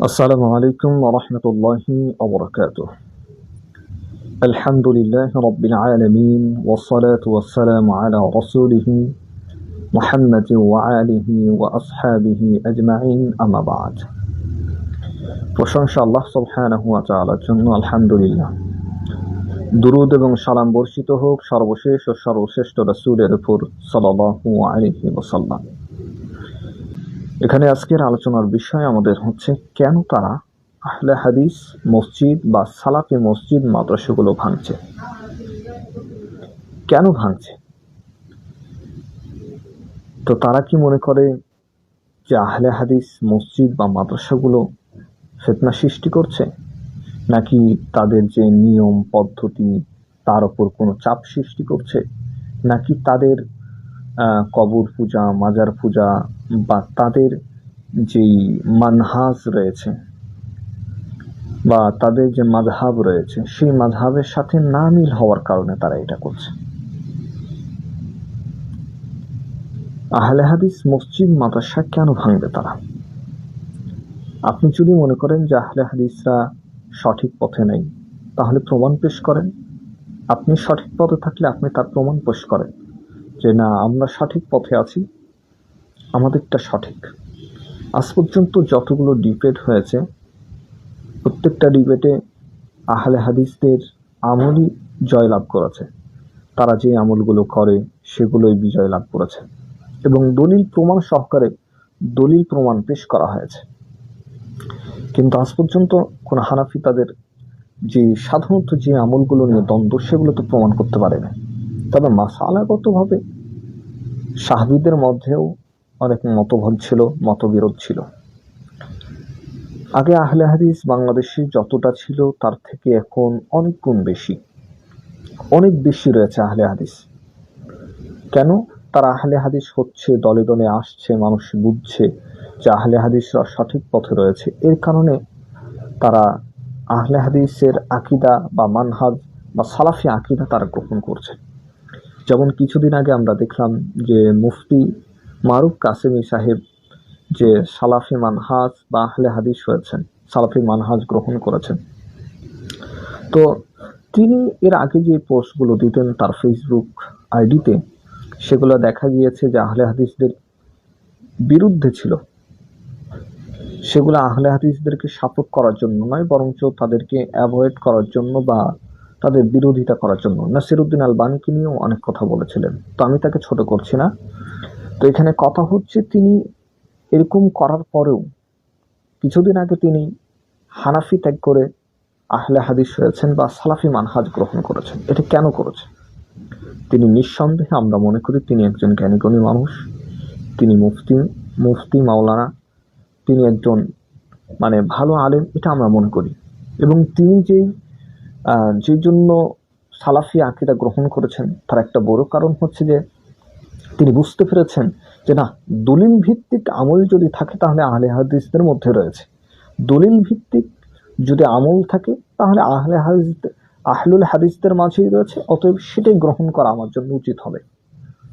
السلام عليكم ورحمة الله وبركاته. الحمد لله رب العالمين والصلاة والسلام على رسوله محمد وآله وأصحابه أجمعين أما بعد. প্রশংসা আল্লাহ সুবহানাহু ওয়া তাআলার জন্য। আলহামদুলিল্লাহ। দুরূদ এবং সালাম বর্ষিত হোক সর্বশেষ ও সর্বশ্রেষ্ঠ রাসূলের উপর সাল্লাল্লাহু আলাইহি ওয়াসাল্লাম। এখানে আজকের আলোচনার বিষয় আমাদের হচ্ছে কেন তারা আহলে হাদিস মসজিদ বা সালাফি মসজিদ মাদ্রাসাগুলো ভাঙছে, কেন ভাঙছে। তো তারা কি মনে করে যে আহলে হাদিস মসজিদ বা মাদ্রাসাগুলো ফিতনা সৃষ্টি করছে, নাকি তাদের যে নিয়ম পদ্ধতি তার উপর কোনো চাপ সৃষ্টি করছে, নাকি তাদের কবর পূজা মাজার পূজা বা তাদের যেই মানহাজ রয়েছে বা তাদের যে মাযহাব রয়েছে সেই মাযহাবের সাথে না মিল হওয়ার কারণে তারা এটা করছে। আহলে হাদিস মসজিদ মাদ্রাসা কেন ভাঙবে তারা? আপনি যদি মনে করেন যে আহলে হাদিসরা সঠিক পথে নেই, তাহলে প্রমাণ পেশ করেন। আপনি সঠিক পথে থাকলে আপনি তার প্রমাণ পেশ করেন যে না, আমরা সঠিক পথে আছি, আমাদেরটা সঠিক। আজ পর্যন্ত যতগুলো ডিবেট হয়েছে প্রত্যেকটা ডিবেটে আহলে হাদিসদের আমলই জয়লাভ করেছে। তারা যে আমলগুলো করে সেগুলোই বিজয় লাভ করেছে এবং দলিল প্রমাণ সহকারে দলিল প্রমাণ পেশ করা হয়েছে। কিন্তু আজ পর্যন্ত কোন হানাফি তাদের যে সাধারণত যে আমলগুলো নিয়ে দ্বন্দ্ব সেগুলো তো প্রমাণ করতে পারে না। তবে মাসালাগতভাবে সাহাবীদের মধ্যেও অনেক মতভেদ ছিল, মতবিরোধ ছিল। আগে আহলে হাদিস বাংলাদেশে যতটা ছিল তার থেকে এখন অনেক গুণ বেশি, অনেক বেশি রয়েছে আহলে হাদিস। কেন তারা আহলে হাদিস হচ্ছে, দলে দলে আসছে, মানুষ বুঝছে যে আহলে হাদিসরা সঠিক পথে রয়েছে। এর কারণে তারা আহলে হাদিসের আকীদা বা মানহাজ বা সালাফি আকীদা তারা গ্রহণ করছে। যেমন কিছুদিন আগে আমরা দেখলাম যে মুফতি মারুফ কাসেমি সাহেব যে সালাফি মানহাজ বা আহলে হাদিস হয়েছেন, সালাফি মানহাজ গ্রহণ করেছেন। তো তিনি এর আগে যে পোস্টগুলো দিতেন তার ফেসবুক আইডিতে, সেগুলো দেখা গিয়েছে যে আহলে হাদিসদের বিরুদ্ধে ছিল। সেগুলো আহলে হাদিসদেরকে সাপোর্ট করার জন্য নয়, বরঞ্চ তাদেরকে অ্যাভয়েড করার জন্য বা তাদের বিরোধিতা করার জন্য। নাসিরউদ্দিন আলবানীকে নিয়েও অনেক কথা বলেছিলেন, তো আমি তাকে ছোট করছি না। তো এখানে কথা হচ্ছে তিনি এরকম করার পরেও কিছুদিন আগে তিনি হানাফি ত্যাগ করে আহলে হাদিস হয়েছেন বা সালাফি মানহাজ গ্রহণ করেছেন। এটা কেন করেছেন? তিনি নিঃসন্দেহে আমরা মনে করি তিনি একজন জ্ঞানীগুণী মানুষ, তিনি মুফতি মাওলানা, তিনি একজন ভালো আলেম, এটা আমরা মনে করি। এবং তিনি যে জন্য সালাফি আকীদা গ্রহণ করেছেন তার একটা বড় কারণ হচ্ছে যে তিনি বুঝতে পেরেছেন যে না, দলিল ভিত্তিক আমল যদি থাকে তাহলে আহলে হাদিসদের মধ্যে রয়েছে, দলিল ভিত্তিক যদি আমল থাকে তাহলে আহলুল হাদিসদের মাঝেই রয়েছে, অতএব সেটাই গ্রহণ করা আমার জন্য উচিত হবে।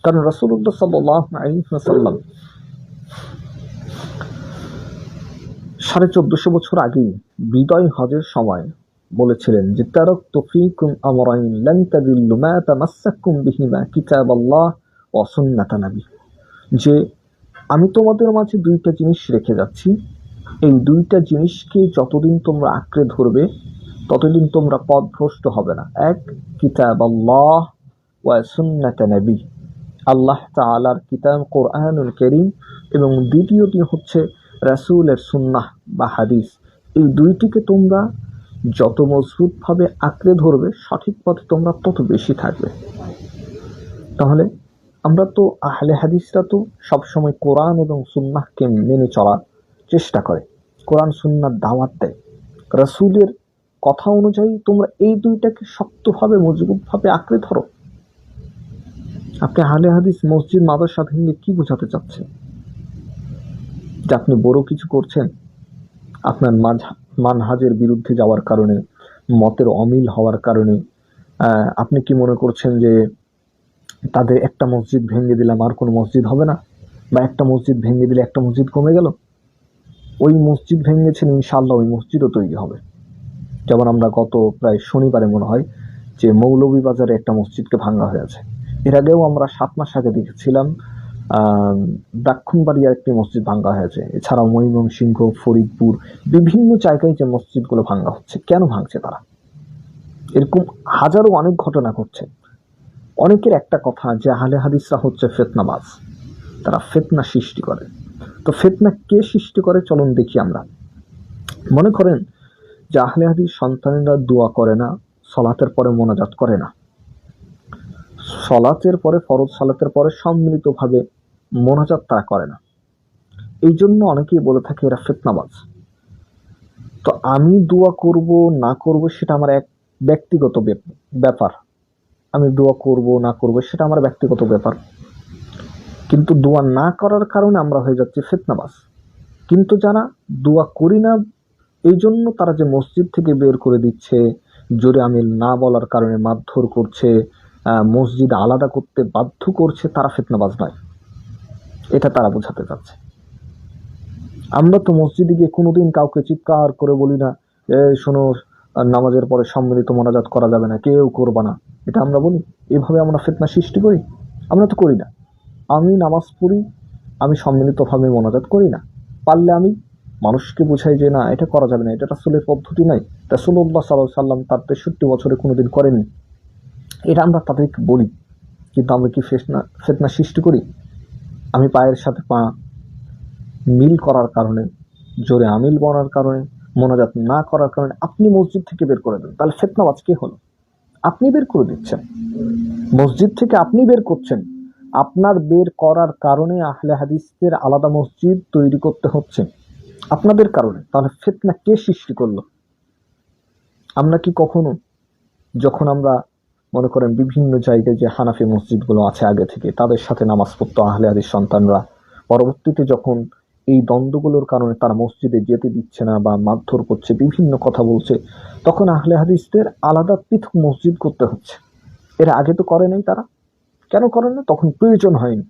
কারণ রাসূলুল্লাহ সাল্লাল্লাহু আলাইহি ওয়াসাল্লাম 1450 বছর আগেই বিদায় হজের সময় বলেছিলেন যে তারাকতু ফীকুম আমরাইন লান তাদিল্লু মা তামাসসাকতুম বিহিমা কিতাবাল্লাহ ওয়া সুন্নাত নবী, যে আমি তোমাদের মাঝে দুইটা জিনিস রেখে যাচ্ছি, এই দুইটা জিনিসকে যতদিন তোমরা আঁকড়ে ধরবে ততদিন তোমরা পথভ্রষ্ট হবে না। এক, কিতাবাল্লাহ ওয়া সুন্নাত নবী, আল্লাহ তাআলার কিতাব কোরআনুল কারীম, এবং দ্বিতীয়টি হচ্ছে রাসূলের সুন্নাহ বা হাদিস। এই দুইটিকে তোমরা যত মজবুতভাবে আঁকড়ে ধরবে সঠিক পথে তোমরা তত বেশি থাকবে। তাহলে আমরা তো আহলে হাদিসরা তো সবসময় কোরআন এবং সুন্নাহকে মেনে চলার চেষ্টা করে, কোরআন সুন্নাহর দাওয়াত দেয়। রাসূলের কথা অনুযায়ী তোমরা এই দুইটাকে শক্তভাবে মজবুতভাবে আঁকড়ে ধরো। আপনি আহলে হাদিস মসজিদ মাদ্রাসা ভেঙে কি বোঝাতে চাচ্ছেন? যে আপনি বড় কিছু করছেন, আপনার মানহাজের বিরুদ্ধে যাওয়ার কারণে, মতের অমিল হওয়ার কারণে আপনি কি মনে করছেন যে তাদের একটা মসজিদ ভেঙে দিলাম আর কোনো মসজিদ হবে না, বা একটা মসজিদ ভেঙে দিলে একটা মসজিদ কমে গেল? ওই মসজিদ ভেঙেছেন, ইনশাআল্লাহ ওই মসজিদও তৈরি হবে। যেমন আমরা গত প্রায় শনিবারে মনে হয় যে মৌলভীবাজারে একটা মসজিদকে ভাঙা হয়েছে। এর আগেও আমরা 7 মাস আগে দেখেছিলাম ব্রাহ্মণবাড়িয়ার একটি মসজিদ ভাঙ্গা হয়েছে। এছাড়াও ময়মনসিংহ, ফরিদপুর, বিভিন্ন জায়গায় যে মসজিদগুলো ভাঙ্গা হচ্ছে, কেন ভাঙছে তারা? এরকম হাজারো অনেক ঘটনা ঘটছে। অনেকের একটা কথা যে আহলে হাদিসরা হচ্ছে ফিতনাবাজ, তারা ফিতনা সৃষ্টি করে। তো ফিতনা কে সৃষ্টি করে চলুন দেখি আমরা। মনে করেন যে আহলে হাদিস সন্তানেরা দোয়া করে না, সলাতের পরে মোনাজাত করে না, সলাতের পরে ফরজ সালাতের পরে সম্মিলিতভাবে মোনাজাত তারা করে না। এই জন্য অনেকেই বলে থাকে এরা ফিতনাবাজ। তো আমি দোয়া করব না করব সেটা আমার এক ব্যক্তিগত ব্যাপার। আমি দোয়া করব না করব সেটা আমার ব্যক্তিগত ব্যাপার, কিন্তু দোয়া না করার কারণে আমরা হয়ে যাচ্ছি ফিতনাবাজ। কিন্তু যারা দোয়া করি না এই জন্য তারা যে মসজিদ থেকে বের করে দিচ্ছে, জোরে আমিল না বলার কারণে মারধর করছে, মসজিদ আলাদা করতে বাধ্য করছে, তারা ফিতনাবাজ নয়, এটা তারা বোঝাতে চাচ্ছে। আমরা তো মসজিদে গিয়ে কোনোদিন কাউকে চিৎকার করে বলি না শোনো নামাজের পরে সম্মিলিত মোনাজাত করা যাবে না, কেউ করবা না, এটা আমরা বলি? এভাবে আমরা ফিতনা সৃষ্টি করি? আমরা তো করি না। আমি নামাজ পড়ি, আমি সম্মিলিতভাবে মোনাজাত করি না। পারলে আমি মানুষকে বোঝাই যে না এটা করা যাবে না, এটা রাসূলের পদ্ধতি নাই, রাসূলুল্লাহ সাল্লাল্লাহু আলাইহি সাল্লাম তার 63 বছরে কোনোদিন করেননি, এটা আমরা তাদেরকে বলি। কিন্তু আমরা কি ফিতনা সৃষ্টি করি? আমি পায়ের সাথে পা মিল করার কারণে, জোরে আমিল বলার কারণে, মোনাজাত না করার কারণে আপনি মসজিদ থেকে বের করে দেন, তাহলে ফিতনাবাজ কে হলো? আপনি বের করে দিচ্ছেন, মসজিদ থেকে আপনি বের করছেন। আপনার বের করার কারণে আহলে হাদিসদের আলাদা মসজিদ তৈরি করতে হচ্ছে আপনাদের কারণে। তাহলে ফিতনা কে সৃষ্টি করলো? আমরা কি কখনো, যখন আমরা মনে করেন বিভিন্ন জায়গায় যে হানাফি মসজিদগুলো আছে আগে থেকে, তাদের সাথে নামাজ পড়তো আহলে হাদিস সন্তানরা, পরবর্তীতে যখন এই দ্বন্দ্বগুলোর কারণে তারা মসজিদে যেতে দিচ্ছে না বা মারধর করছে, বিভিন্ন কথা বলছে, তখন আহলে হাদিসদের আলাদা পৃথক মসজিদ করতে হচ্ছে। এর আগে তো করে নাই তারা। কেন করেন না? তখন প্রয়োজন হয়নি,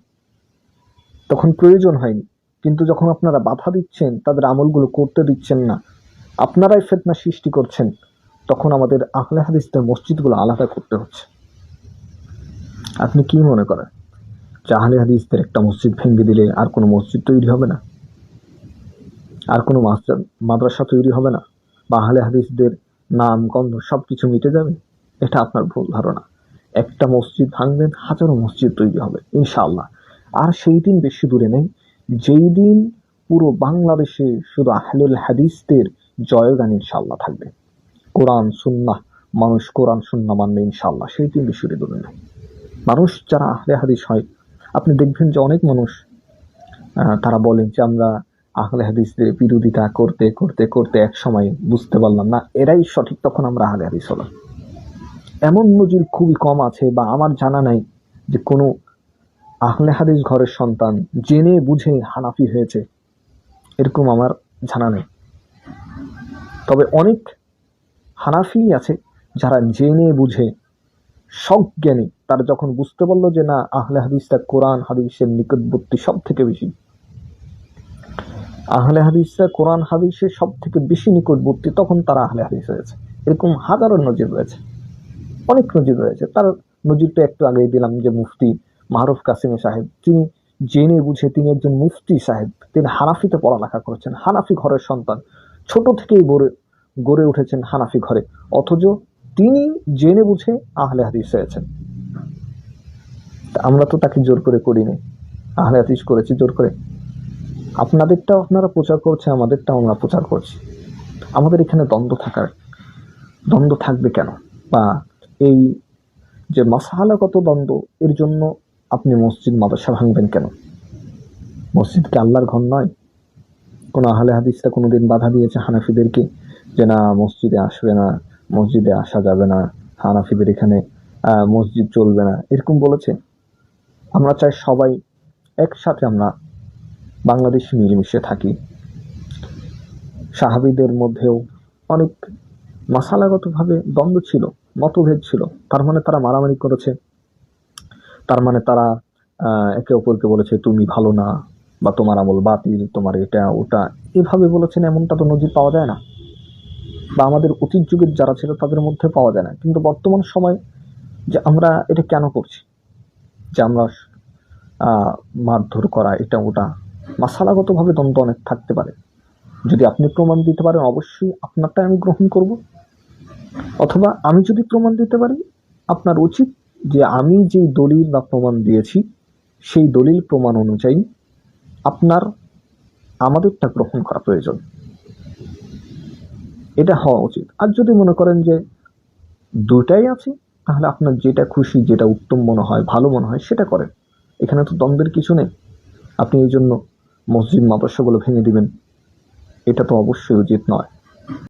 তখন প্রয়োজন হয়নি। কিন্তু যখন আপনারা বাধা দিচ্ছেন, তাদের আমলগুলো করতে দিচ্ছেন না, আপনারাই ফিতনা সৃষ্টি করছেন, তখন আমাদের আহলে হাদিসদের মসজিদগুলো আলাদা করতে হচ্ছে। আপনি কি মনে করেন যে আহলে হাদিসদের একটা মসজিদ ভেঙে দিলে আর কোনো মসজিদ তৈরি হবে না, আর কোনো মাদ্রাসা তৈরি হবে না, বা আহলে হাদিসদের নাম গন্ধ সবকিছু মিটে যাবে? এটা আপনার ভুল ধারণা। একটা মসজিদ ভাঙবেন, হাজারো মসজিদ তৈরি হবে ইনশাআল্লাহ। আর সেই দিন বেশি দূরে নেই, যেই দিন পুরো বাংলাদেশে শুধু আহলুল হাদিসদের জয়গান ইনশাআল্লাহ থাকবে। কোরআন সুন্নাহ, মানুষ কোরআন সুন্নাহ মানবে ইনশাআল্লাহ, সেই দিন বেশি দূরে নেই। মানুষ যারা আহলে হাদিস হয়, আপনি দেখবেন যে অনেক মানুষ তারা বলেন যে আমরা আহলে হাদিসদের বিরোধিতা করতে করতে করতে এক সময় বুঝতে পারলাম না এরাই সঠিক, তখন আমরা আহলে হাদিস হলাম। এমন নজির খুবই কম আছে, বা আমার জানা নাই যে কোনো আহলে হাদিস ঘরের সন্তান জেনে বুঝে হানাফি হয়েছে, এরকম আমার জানা নেই। তবে অনেক হানাফি আছে যারা জেনে বুঝে সজ্ঞানী, তারা যখন বুঝতে পারলো যে না আহলে হাদিসটা কোরআন হাদিসের নিকটবর্তী সব থেকে বেশি, আহলে হাদিসরা কোরআন হাদিসের সব থেকে বেশি নিকটবর্তী, তখন তারা আহলে হাদিস হয়েছে। এরকম হাজারো নজির রয়েছে, অনেক নজির রয়েছে। তার নজিরটা একটু আগেই দিলাম যে মুফতি মাহরুফ কাসিমি সাহেব, তিনি জেনে বুঝে, তিনি একজন মুফতি সাহেব, তিনি হানাফিতে পড়ালেখা করেছেন, হানাফি ঘরের সন্তান, ছোট থেকেই গড়ে উঠেছেন হানাফি ঘরে, অথচ তিনি জেনে বুঝে আহলে হাদিস হয়েছেন। আমরা তো তাকে জোর করে করিনি, আহলে হাদিস করেছি জোর করে। আপনাদেরটাও আপনারা প্রচার করছে, আমাদেরটাও আমরা প্রচার করছি। আমাদের এখানে দ্বন্দ্ব থাকবে কেন? বা এই যে মাসআলাগত দ্বন্দ্ব, এর জন্য আপনি মসজিদ মাদ্রাসা ভাঙবেন কেন? মসজিদ কি আল্লাহর ঘর নয়? কোন আহলে হাদিসরা কোনোদিন বাধা দিয়েছে হানাফিদেরকে যে না মসজিদে আসবে না, মসজিদে আসা যাবে না, হানাফিদের এখানে মসজিদ চলবে না, এরকম বলেছে? আমরা চাই সবাই একসাথে আমরা বাংলাদেশে মিলেমিশে থাকি। সাহাবীদের মধ্যেও অনেক মাসালাগতভাবে দ্বন্দ্ব ছিল, মতভেদ ছিল, তার মানে তারা মারামারি করেছে, তার মানে তারা একে অপরকে বলেছে তুমি ভালো না, বা তোমার আমল বাতিল, তোমার এটা ওটা এভাবে বলেছেন এমনটা তো নজির পাওয়া যায় না, বা আমাদের অতীত যুগের যারা ছিল তাদের মধ্যে পাওয়া যায় না। কিন্তু বর্তমান সময় যে আমরা এটা কেন করছি, যে আমরা মারধর করা এটা ওটা, মাসালাগতভাবে দ্বন্দ্ব অনেক থাকতে পারে। যদি আপনি প্রমাণ দিতে পারেন অবশ্যই আপনারটা আমি গ্রহণ করব, অথবা আমি যদি প্রমাণ দিতে পারি আপনার উচিত যে আমি যে দলিল বা প্রমাণ দিয়েছি সেই দলিল প্রমাণ অনুযায়ী আপনার আমাদেরটা গ্রহণ করা প্রয়োজন, এটা হওয়া উচিত। আর যদি মনে করেন যে দুটাই আছে, তাহলে আপনার যেটা খুশি, যেটা উত্তম মনে হয়, ভালো মনে হয় সেটা করেন। এখানে তো দ্বন্দ্বের কিছু নেই। আপনি এই জন্য মসজিদ মাদ্রাসাগুলো ভেঙে দিবেন, এটা তো অবশ্যই উচিত নয়।